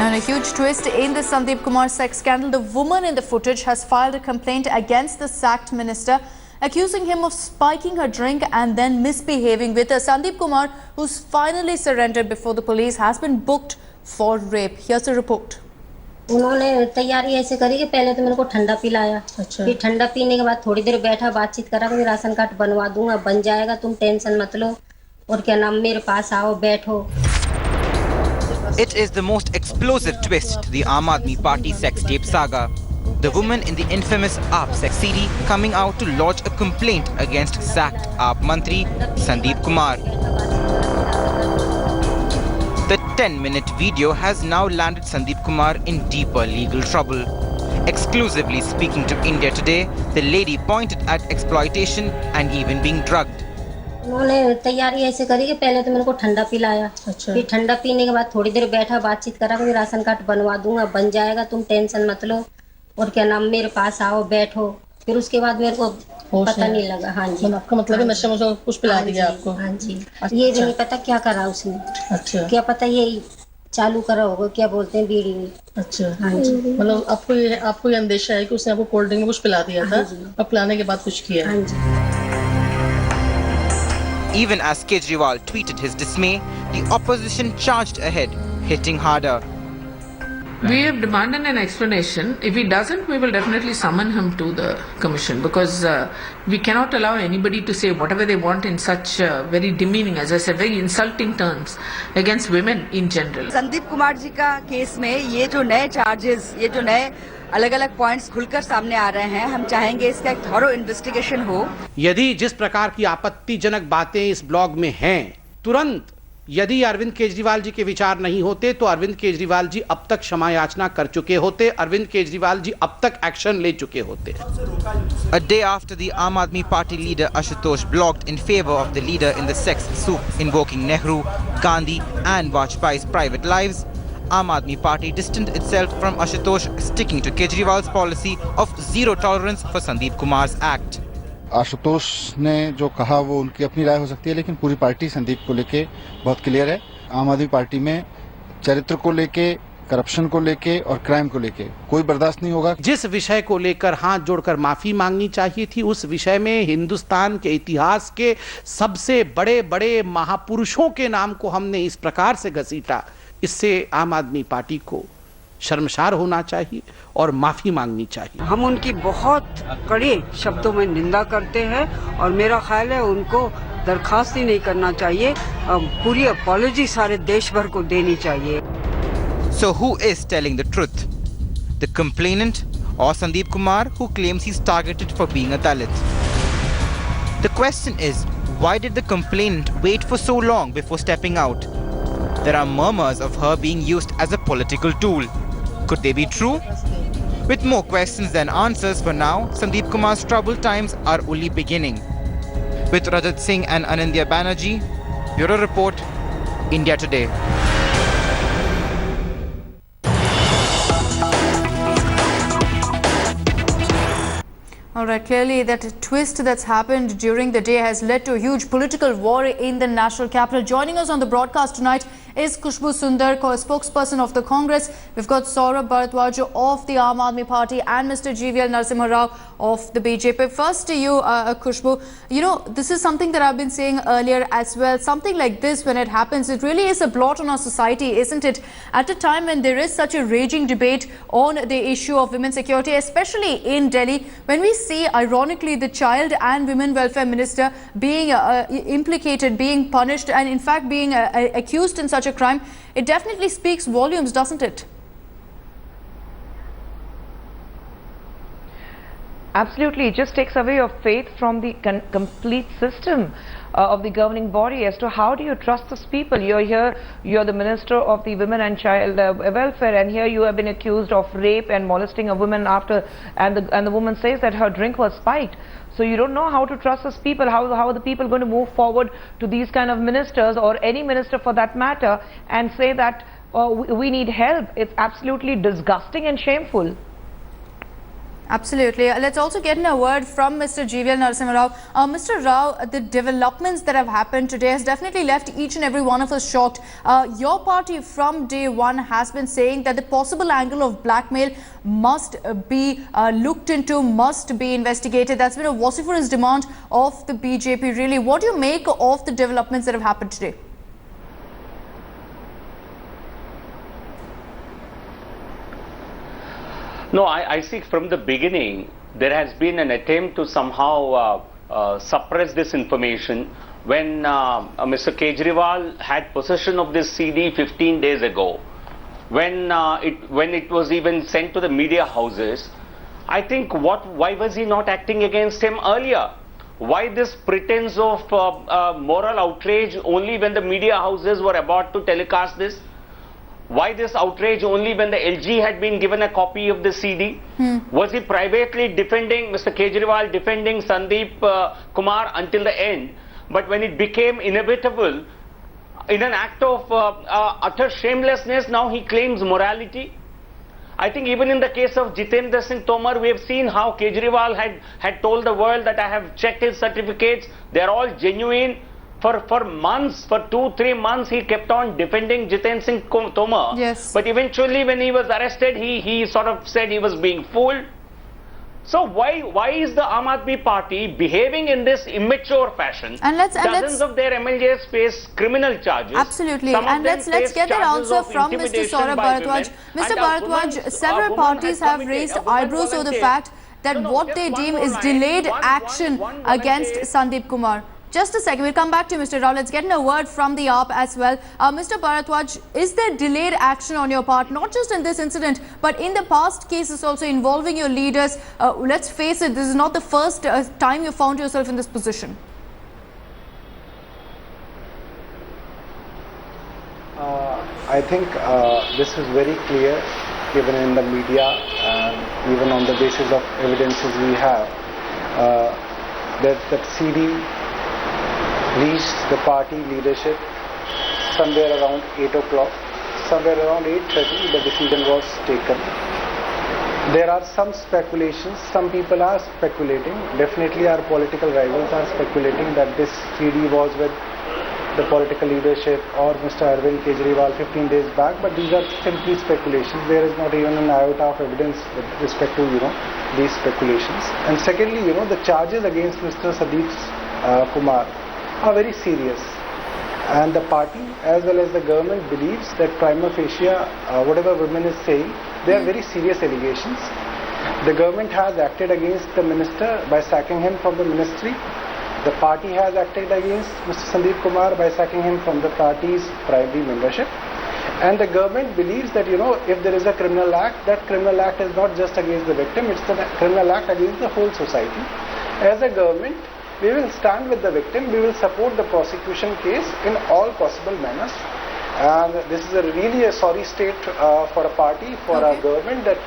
And a huge twist in the Sandeep Kumar sex scandal. The woman in the footage has filed a complaint against the sacked minister, accusing him of spiking her drink and then misbehaving with her. Sandeep Kumar, who's finally surrendered before the police, has been booked for rape. Here's the report. उन्होंने तैयारी ऐसे करी कि पहले तो मेरे को ठंडा पिलाया। अच्छा। फिर ठंडा पीने के बाद थोड़ी देर बैठा, बातचीत करा कि राशन कार्ड बनवा दूंगा, बन जाएगा, तुम टेंशन मत लो, और क्या नाम, मेरे पास आओ, बैठो। It is the most explosive twist to the Aam Aadmi Party sex tape saga. The woman in the infamous AAP sex CD coming out to lodge a complaint against sacked AAP Mantri Sandeep Kumar. The 10-minute video has now landed Sandeep Kumar in deeper legal trouble. Exclusively speaking to India Today, the lady pointed at exploitation and even being drugged. उन्होंने तैयारी ऐसे करी कि पहले तो मेरे को ठंडा पिलाया। अच्छा। फिर ठंडा पीने के बाद थोड़ी देर बैठा, बातचीत करा कि राशन कार्ड बनवा दूंगा, बन जाएगा, तुम टेंशन मत लो, और क्या नाम, मेरे पास आओ, बैठो। फिर उसके बाद मेरे को पता नहीं लगा। हाँ जी। आपका मतलब है नशा में कुछ पिला दिया आपको? हाँ जी। ये भी नहीं पता क्या करा उसने। अच्छा। क्या पता ये चालू करा होगा, क्या बोलते हैं, बीड़ी में। अच्छा। हाँ जी। मतलब आपको ये अंदेशा है कि उसने आपको कोल्ड ड्रिंक में कुछ पिला दिया था और पिलाने के बाद कुछ किया? हाँ जी। Even as Kejriwal tweeted his dismay, the opposition charged ahead, hitting harder. We have demanded an explanation. If he doesn't, we will definitely summon him to the commission, because we cannot allow anybody to say whatever they want in such very demeaning, as I said, very insulting terms against women in general. Sandeep Kumar ji का case में ये जो नए charges, ये जो नए अलग अलग पॉइंट्स खुलकर सामने आ रहे हैं, हम चाहेंगे इसका एक थॉरो इन्वेस्टिगेशन हो। यदि जिस प्रकार की आपत्तिजनक बातें इस ब्लॉग में हैं, तुरंत यदि अरविंद केजरीवाल जी के विचार नहीं होते तो अरविंद केजरीवाल जी अब तक क्षमा याचना कर चुके होते, अरविंद केजरीवाल जी अब तक एक्शन ले चुके होते। A day after the Aam Aadmi Party leader Ashutosh blogged in favor of the leader in the sex soup, invoking Nehru, Gandhi and Vajpayee's private lives, Aam Aadmi Party distanced itself from Ashutosh, sticking to Kejriwal's policy of zero tolerance for Sandeep Kumar's act. Ashutosh ने जो कहा वो उनकी अपनी राय हो सकती है, लेकिन पूरी पार्टी संदीप को लेके बहुत क्लियर है। आम आदमी पार्टी में चरित्र को लेके, करप्शन को लेके और क्राइम को लेके कोई बर्दाश्त नहीं होगा। जिस विषय को लेकर हाथ जोड़कर माफी मांगनी चाहिए थी, उस विषय में हिंदुस्तान के इतिहास के सबसे बड़े बड़े महापुरुषों के नाम को हमने इस प्रकार से घसीटा, इससे आम आदमी पार्टी को शर्मसार होना चाहिए और माफी मांगनी चाहिए। हम उनकी बहुत कड़े शब्दों में निंदा करते हैं और मेरा ख्याल है उनको दरखास्त ही नहीं करना चाहिए, पूरी अपॉलॉजी सारे देश भर को देनी चाहिए। So who is telling the truth? The complainant or Sandeep Kumar, who claims he's targeted for being a Dalit? The question is, why did the complainant wait for so long before stepping out? There are murmurs of her being used as a political tool. Could they be true? With more questions than answers for now, Sandeep Kumar's troubled times are only beginning. With Rajat Singh and Anindya Banerjee, Bureau Report, India Today. All right, clearly that twist that's happened during the day has led to a huge political war in the national capital. Joining us on the broadcast tonight is Khushbu Sundar, spokesperson of the Congress. We've got Saurabh Bharadwaj of the Aam Aadmi Party and Mr. GVL Narasimha Rao of the BJP. First to you, Khushbu, you know, this is something that I've been saying earlier as well. Something like this, when it happens, it really is a blot on our society, isn't it? At a time when there is such a raging debate on the issue of women's security, especially in Delhi, when we see, ironically, the Child and Women Welfare Minister being implicated, being punished, and in fact being accused in such a crime, it definitely speaks volumes, doesn't it? Absolutely, it just takes away your faith from the complete system of the governing body as to how do you trust those people. You're here, you're the Minister of the Women and Child Welfare, and here you have been accused of rape and molesting a woman after, and the woman says that her drink was spiked. So you don't know how to trust those people. How are the people going to move forward to these kind of ministers, or any minister for that matter, and say that we need help? It's absolutely disgusting and shameful. Absolutely. Let's also get in a word from Mr. GVL Narasimha Rao. Mr. Rao, the developments that have happened today has definitely left each and every one of us shocked. Your party from day one has been saying that the possible angle of blackmail must be looked into, must be investigated. That's been a vociferous demand of the BJP. Really, what do you make of the developments that have happened today? No, I see from the beginning there has been an attempt to somehow suppress this information. When Mr. Kejriwal had possession of this CD 15 days ago, when it was even sent to the media houses, I think why was he not acting against him earlier? Why this pretense of moral outrage only when the media houses were about to telecast this? Why this outrage only when the LG had been given a copy of the CD? Was he privately defending, Mr. Kejriwal defending Sandeep Kumar until the end? But when it became inevitable, in an act of utter shamelessness, now he claims morality. I think even in the case of Jitendra Singh Tomar, we have seen how Kejriwal had told the world that I have checked his certificates, they are all genuine. For months, for 2-3 months, he kept on defending Jitendra Singh Tomar. Yes. But eventually, when he was arrested, he sort of said he was being fooled. So why is the Aam Aadmi Party behaving in this immature fashion? And Dozens of their MLAs face criminal charges. Absolutely. And let's get that answer from Mr. Saurabh Bharadwaj. Mr. Bharadwaj, several parties have raised eyebrows over the fact that what they deem is delayed action against Sandip Kumar. Just a second, we'll come back to Mr. Rao. Let's get in a word from the AAP as well. Mr. Bharadwaj, is there delayed action on your part, not just in this incident, but in the past cases also involving your leaders? Let's face it, this is not the first time you found yourself in this position. I think this is very clear, given in the media and even on the basis of evidences we have, that CD reached the party leadership somewhere around 8 o'clock, somewhere around 8:30 the decision was taken. There are some speculations, some people are speculating, definitely our political rivals are speculating that this CD was with the political leadership or Mr. Arvind Kejriwal 15 days back, but these are simply speculations. There is not even an iota of evidence with respect to these speculations. And secondly, the charges against Mr. Sandip Kumar are very serious, and the party as well as the government believes that prima facie whatever women is saying, they are very serious allegations. The government has acted against the minister by sacking him from the ministry. The party has acted against Mr. Sandip Kumar by sacking him from the party's primary membership, and the government believes that if there is a criminal act, that criminal act is not just against the victim, it's the criminal act against the whole society. As a government, we will stand with the victim, we will support the prosecution case in all possible manners, and this is really a sorry state for a party, for our government, that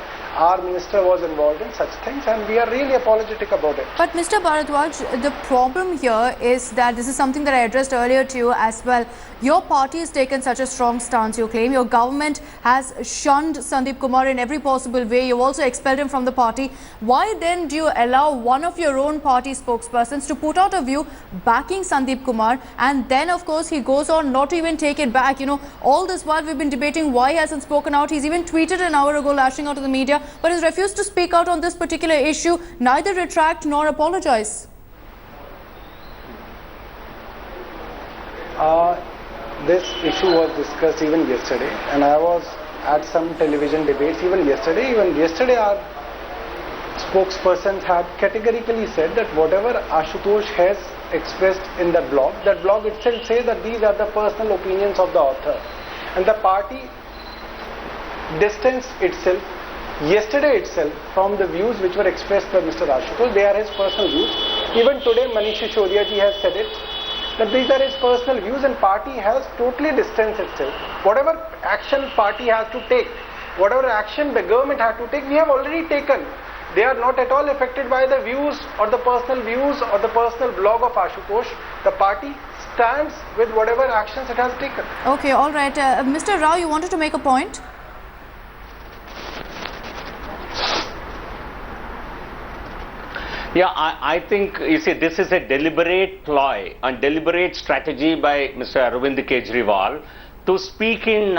our minister was involved in such things, and we are really apologetic about it. But Mr. Bharadwaj, the problem here is that this is something that I addressed earlier to you as well. Your party has taken such a strong stance, you claim. Your government has shunned Sandip Kumar in every possible way. You've also expelled him from the party. Why then do you allow one of your own party spokespersons to put out a view backing Sandip Kumar, and then of course he goes on not to even take it back? All this while we've been debating why he hasn't spoken out. He's even tweeted an hour ago lashing out to the media, but has refused to speak out on this particular issue, neither retract nor apologize. This issue was discussed even yesterday, and I was at some television debates even yesterday. Even yesterday our spokespersons had categorically said that whatever Ashutosh has expressed in that blog itself says that these are the personal opinions of the author, and the party distanced itself yesterday itself from the views which were expressed by Mr. Ashutosh. They are his personal views. Even today Manish Sisodiya ji has said it, that these are his personal views, and party has totally distanced itself. Whatever action party has to take, whatever action the government has to take, we have already taken. They are not at all affected by the views or the personal blog of Ashutosh. The party stands with whatever actions it has taken. Okay, all right. Mr. Rao, you wanted to make a point? Yeah, I think, you see, this is a deliberate ploy and deliberate strategy by Mr. Arvind Kejriwal to speak in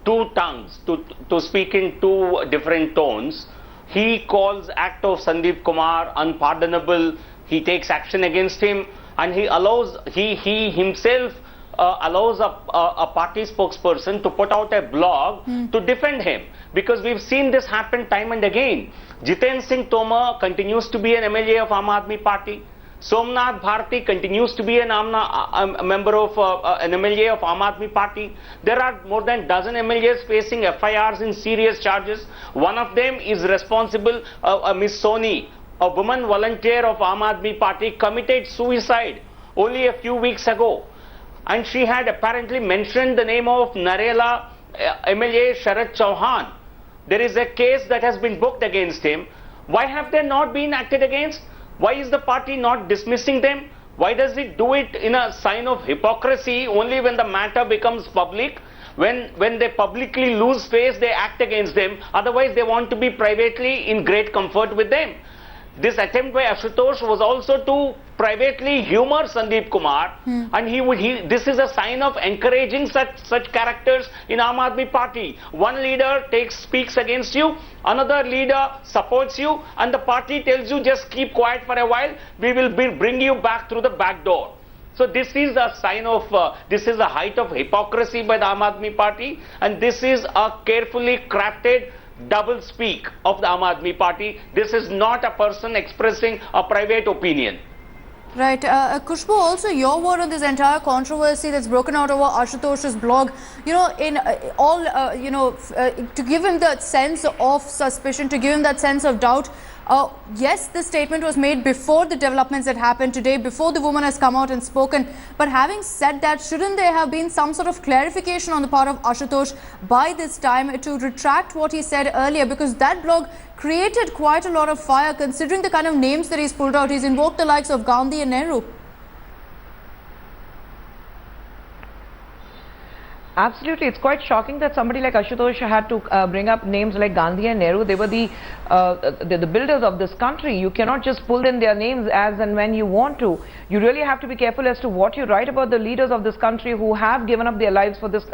two tongues, to speak in two different tones. He calls act of Sandip Kumar unpardonable, he takes action against him, and he allows, he himself allows a party spokesperson to put out a blog to defend him, because we've seen this happen time and again. Jiten Singh Tomar continues to be an MLA of Aam Aadmi Party. Somnath Bharti continues to be a member of an MLA of Aam Aadmi Party. There are more than a dozen MLAs facing FIRs in serious charges. One of them is responsible, Miss Soni, a woman volunteer of Aam Aadmi Party, committed suicide only a few weeks ago. And she had apparently mentioned the name of Narela MLA Sharad Chauhan. There is a case that has been booked against him. Why have they not been acted against? Why is the party not dismissing them? Why does it do it in a sign of hypocrisy only when the matter becomes public? When they publicly lose face, they act against them. Otherwise, they want to be privately in great comfort with them. This attempt by Ashutosh was also to privately humor Sandeep Kumar, and this is a sign of encouraging such characters in Aam Aadmi Party. One leader speaks against you, another leader supports you, and the party tells you just keep quiet for a while, we will bring you back through the back door. So this is a sign of, this is a height of hypocrisy by the Aam Aadmi Party, and this is a carefully crafted double speak of the Aam Aadmi Party. This is not a person expressing a private opinion. Right. Khushbu, also your word on this entire controversy that's broken out over Ashutosh's blog, you know, in to give him that sense of suspicion, to give him that sense of doubt. Yes, this statement was made before the developments that happened today, before the woman has come out and spoken. But having said that, shouldn't there have been some sort of clarification on the part of Ashutosh by this time to retract what he said earlier? Because that blog created quite a lot of fire, considering the kind of names that he's pulled out. He's invoked the likes of Gandhi and Nehru. Absolutely, it's quite shocking that somebody like Ashutosh had to bring up names like Gandhi and Nehru. They were the builders of this country. You cannot just pull in their names as and when you want to. You really have to be careful as to what you write about the leaders of this country who have given up their lives for this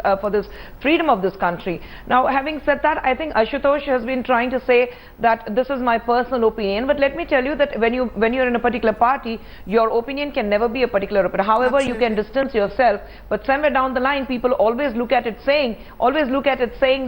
freedom of this country. Now, having said that, I think Ashutosh has been trying to say that this is my personal opinion. But let me tell you that when you're in a particular party, your opinion can never be a particular opinion. However, Absolutely. You can distance yourself. But somewhere down the line, people always look at it saying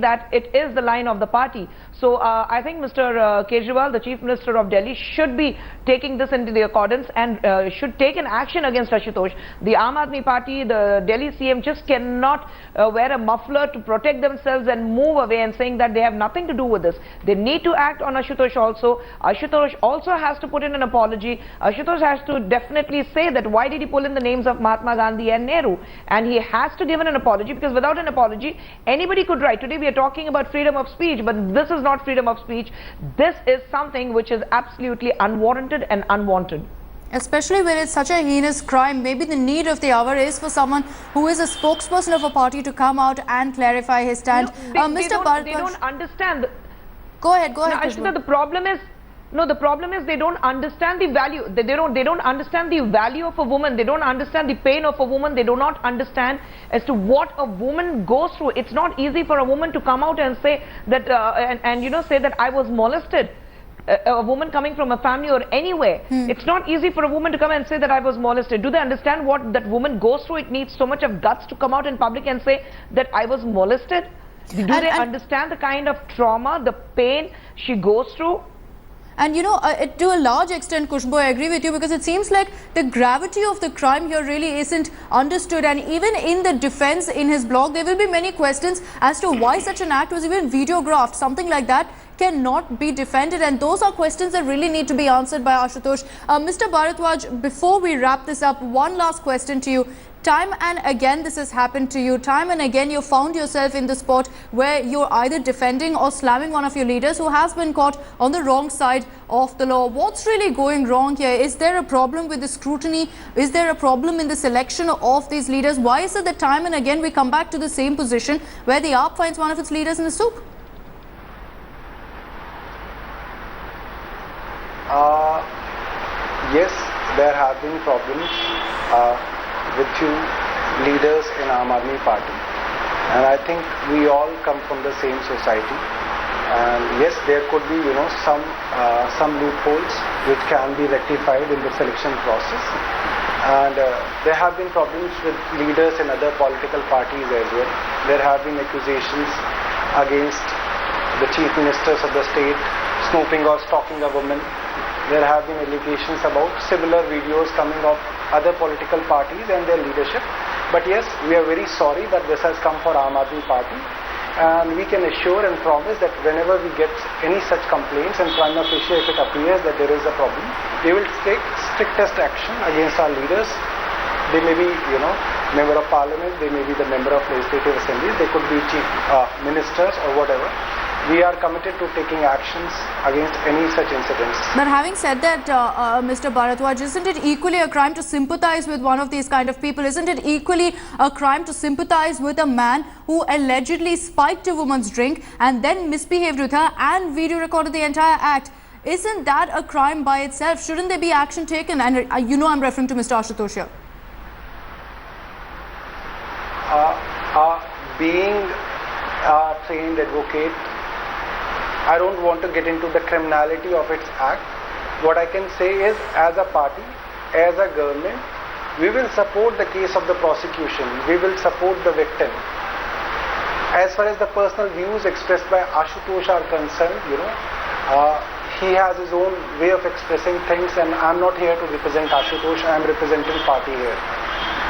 that it is the line of the party. So I think Mr. Kejriwal, the Chief Minister of Delhi, should be taking this into the accordance and should take an action against Ashutosh. The Aam Aadmi Party, the Delhi CM just cannot wear a muffler to protect themselves and move away and saying that they have nothing to do with this. They need to act on Ashutosh also. Ashutosh also has to put in an apology. Ashutosh has to definitely say that why did he pull in the names of Mahatma Gandhi and Nehru, and he has to give an apology, because without an apology, anybody could write. Today we are talking about freedom of speech, but this is not freedom of speech. This is something which is absolutely unwarranted and unwanted. Especially when it's such a heinous crime. Maybe the need of the hour is for someone who is a spokesperson of a party to come out and clarify his stand. No, they don't understand. Go ahead. No, Ashita, the problem is, they don't understand the value. They don't understand the value of a woman. They don't understand the pain of a woman. They do not understand as to what a woman goes through. It's not easy for a woman to come out and say that, say that I was molested. A woman coming from a family or anywhere, it's not easy for a woman to come and say that I was molested. Do they understand what that woman goes through? It needs so much of guts to come out in public and say that I was molested. Do they understand the kind of trauma, the pain she goes through? And to a large extent, Khushbu, I agree with you, because it seems like the gravity of the crime here really isn't understood. And even in the defense in his blog, there will be many questions as to why such an act was even videographed. Something like that cannot be defended, and those are questions that really need to be answered by Ashutosh. Mr. Bharadwaj, before we wrap this up, one last question to you. Time and again this has happened to you. Time and again you found yourself in the spot where you're either defending or slamming one of your leaders who has been caught on the wrong side of the law. What's really going wrong here? Is there a problem with the scrutiny? Is there a problem in the selection of these leaders? Why is it that time and again we come back to the same position where the AAP finds one of its leaders in the soup? yes, there have been problems with few leaders in Aam Aadmi Party, and I think we all come from the same society. And yes, there could be, some loopholes which can be rectified in the selection process. And there have been problems with leaders in other political parties as well. There have been accusations against the chief ministers of the state snooping or stalking a woman. There have been allegations about similar videos coming of other political parties and their leadership. But yes, we are very sorry that this has come for Aam Aadmi Party. And we can assure and promise that whenever we get any such complaints and prima facie if it appears that there is a problem, we will take strictest action against our leaders. They may be, member of parliament, they may be the member of legislative assemblies, they could be chief ministers or whatever. We are committed to taking actions against any such incidents. But having said that, Mr. Bharadwaj, isn't it equally a crime to sympathize with one of these kind of people? Isn't it equally a crime to sympathize with a man who allegedly spiked a woman's drink and then misbehaved with her and video recorded the entire act? Isn't that a crime by itself? Shouldn't there be action taken? And I'm referring to Mr. Ashutosh here. Being a trained advocate, I don't want to get into the criminality of its act. What I can say is, as a party, as a government, we will support the case of the prosecution. We will support the victim. As far as the personal views expressed by Ashutosh are concerned, he has his own way of expressing things, and I'm not here to represent Ashutosh. I'm representing party here.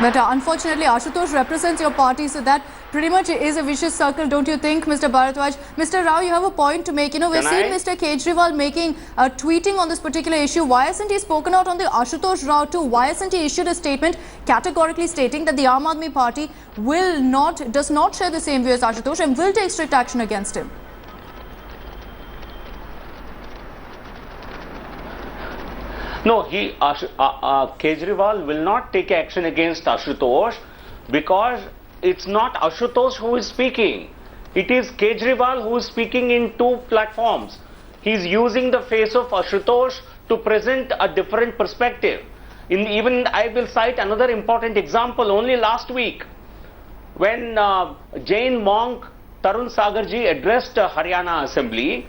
But unfortunately, Ashutosh represents your party, so that pretty much is a vicious circle, don't you think, Mr. Bharadwaj? Mr. Rao, you have a point to make. We've seen Mr. Kejriwal tweeting on this particular issue. Why hasn't he spoken out on the Ashutosh Rao too? Why hasn't he issued a statement categorically stating that the Aam Aadmi Party does not share the same view as Ashutosh and will take strict action against him? No, Kejriwal will not take action against Ashutosh because it's not Ashutosh who is speaking. It is Kejriwal who is speaking in two platforms. He's using the face of Ashutosh to present a different perspective. Even I will cite another important example. Only last week, when Jain monk Tarun Sagarji addressed Haryana Assembly,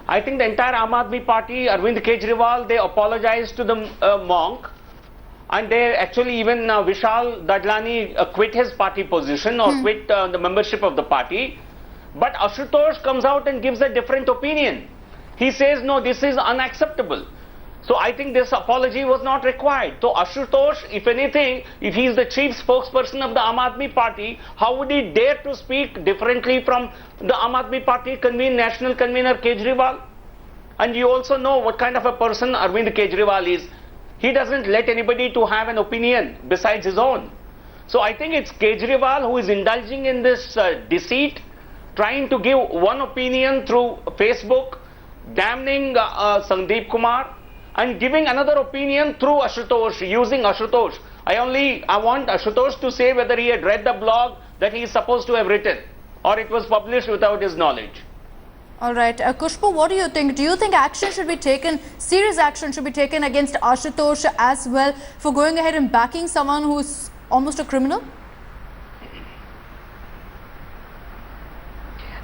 I think the entire Aam Aadmi Party, Arvind Kejriwal, they apologized to the monk, and they actually even Vishal Dadlani quit his party position or quit the membership of the party. But Ashutosh comes out and gives a different opinion. He says, no, this is unacceptable. So I think this apology was not required. So Ashutosh, if anything, if he is the chief spokesperson of the Aam Aadmi Party, how would he dare to speak differently from the Aam Aadmi Party national convener Kejriwal? And you also know what kind of a person Arvind Kejriwal is. He doesn't let anybody to have an opinion besides his own. So I think it's Kejriwal who is indulging in this deceit, trying to give one opinion through Facebook, damning Sandeep Kumar, and giving another opinion through Ashutosh, using Ashutosh. I want Ashutosh to say whether he had read the blog that he is supposed to have written, or it was published without his knowledge. All right. Kushbu, what do you think? Do you think action should be taken, serious action should be taken against Ashutosh as well for going ahead and backing someone who's almost a criminal?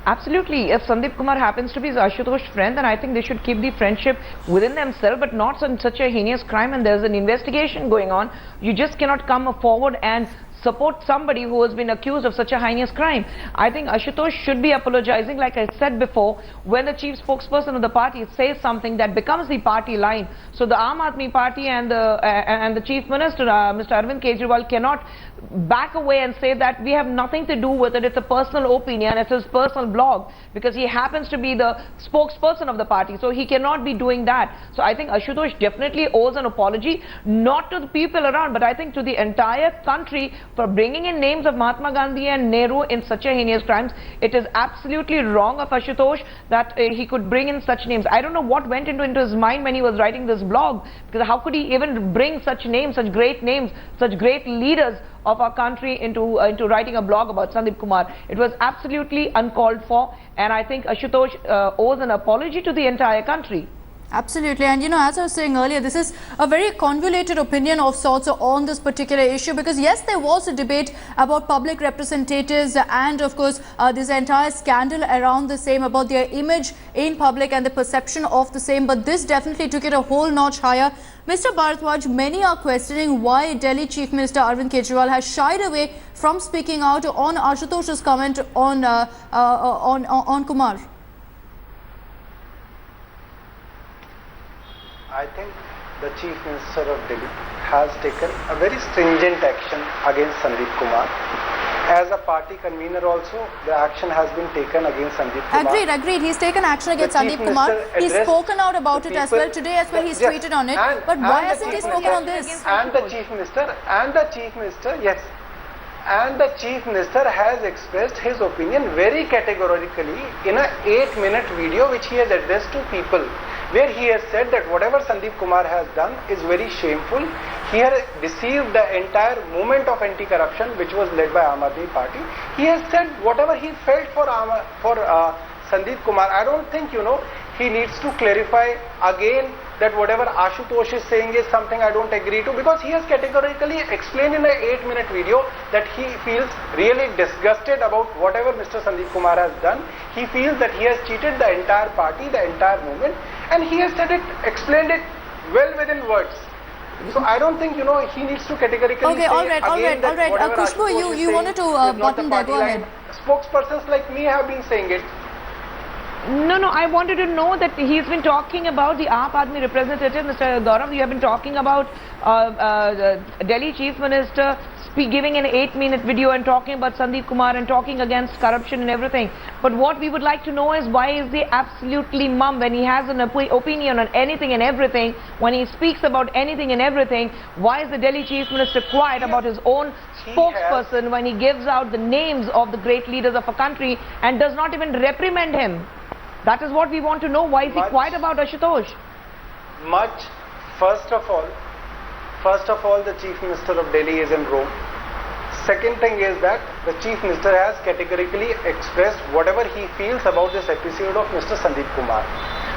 Absolutely. If Sandip Kumar happens to be his Ashutosh friend, then I think they should keep the friendship within themselves, but not in such a heinous crime, and there's an investigation going on. You just cannot come forward and support somebody who has been accused of such a heinous crime. I think Ashutosh should be apologizing, like I said before, when the chief spokesperson of the party says something that becomes the party line. So the Aam Aadmi Party and the Chief Minister, Mr. Arvind Kejriwal, cannot back away and say that we have nothing to do with it, it's a personal opinion, it's his personal blog, because he happens to be the spokesperson of the party, so he cannot be doing that. So I think Ashutosh definitely owes an apology, not to the people around, but I think to the entire country for bringing in names of Mahatma Gandhi and Nehru in such a heinous crimes. It is absolutely wrong of Ashutosh that he could bring in such names. I don't know what went into his mind when he was writing this blog, because how could he even bring such names, such great names, such great leaders of our country into writing a blog about Sandip Kumar. It was absolutely uncalled for, and I think Ashutosh owes an apology to the entire country. Absolutely, and as I was saying earlier, this is a very convoluted opinion of sorts on this particular issue, because yes, there was a debate about public representatives and of course this entire scandal around the same, about their image in public and the perception of the same, but this definitely took it a whole notch higher. Mr. Bharadwaj, many are questioning why Delhi Chief Minister Arvind Kejriwal has shied away from speaking out on Ashutosh's comment on Kumar. I think the Chief Minister of Delhi has taken a very stringent action against Sandip Kumar. As a party convener also, the action has been taken against Sandip Kumar. Agreed. He's taken action against Sandip Kumar. He's spoken out about it as well. Today as well, he's tweeted on it. But why hasn't he spoken on this? And the Chief Minister, yes. And the Chief Minister has expressed his opinion very categorically in a 8-minute video which he has addressed to people, where he has said that whatever Sandip Kumar has done is very shameful. He has deceived the entire movement of anti-corruption which was led by Aam Aadmi Party. He has said whatever he felt for Sandeep Kumar. I don't think, he needs to clarify again that whatever Ashutosh is saying is something I don't agree to, because he has categorically explained in an 8-minute video that he feels really disgusted about whatever Mr. Sandeep Kumar has done. He feels that he has cheated the entire party, the entire movement, and he has said it, explained it well within words. So I don't think, he needs to categorically okay, say all right. Khushbu, you wanted to button there, go ahead. Spokespersons like me have been saying it. No, I wanted to know that he's been talking about the AAP Aadmi representative, Mr. Gaurav. You have been talking about Delhi Chief Minister giving an 8-minute video and talking about Sandip Kumar and talking against corruption and everything. But what we would like to know is, why is he absolutely mum when he has an opinion on anything and everything, when he speaks about anything and everything? Why is the Delhi Chief Minister quiet about his own spokesperson when he gives out the names of the great leaders of a country and does not even reprimand him? That is what we want to know. Why is he quiet about Ashutosh? First of all, the Chief Minister of Delhi is in Rome. Second thing is that the Chief Minister has categorically expressed whatever he feels about this episode of Mr. Sandeep Kumar.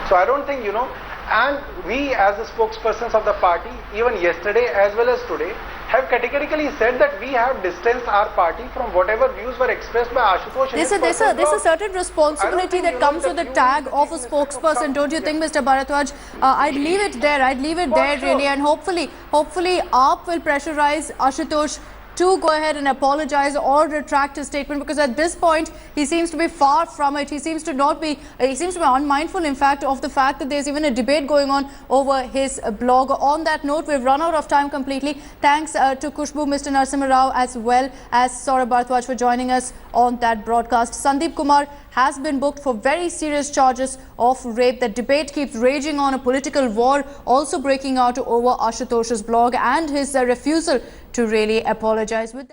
So I don't think, and we as the spokespersons of the party, even yesterday as well as today, have categorically said that we have distanced our party from whatever views were expressed by Ashutosh. There's a certain responsibility that comes with the tag of a spokesperson, don't you think, Mr. Bharadwaj? I'd leave it there really, and hopefully AAP will pressurize Ashutosh to go ahead and apologize or retract his statement, because at this point he seems to be far from it. He seems to be unmindful, in fact, of the fact that there's even a debate going on over his blog. On that note, we've run out of time completely. Thanks to Khushbu, Mr. Narasimha Rao, as well as Saurabh Bharadwaj for joining us on that broadcast. Sandeep Kumar has been booked for very serious charges of rape. The debate keeps raging on, a political war also breaking out over Ashutosh's blog and his refusal to really apologize. With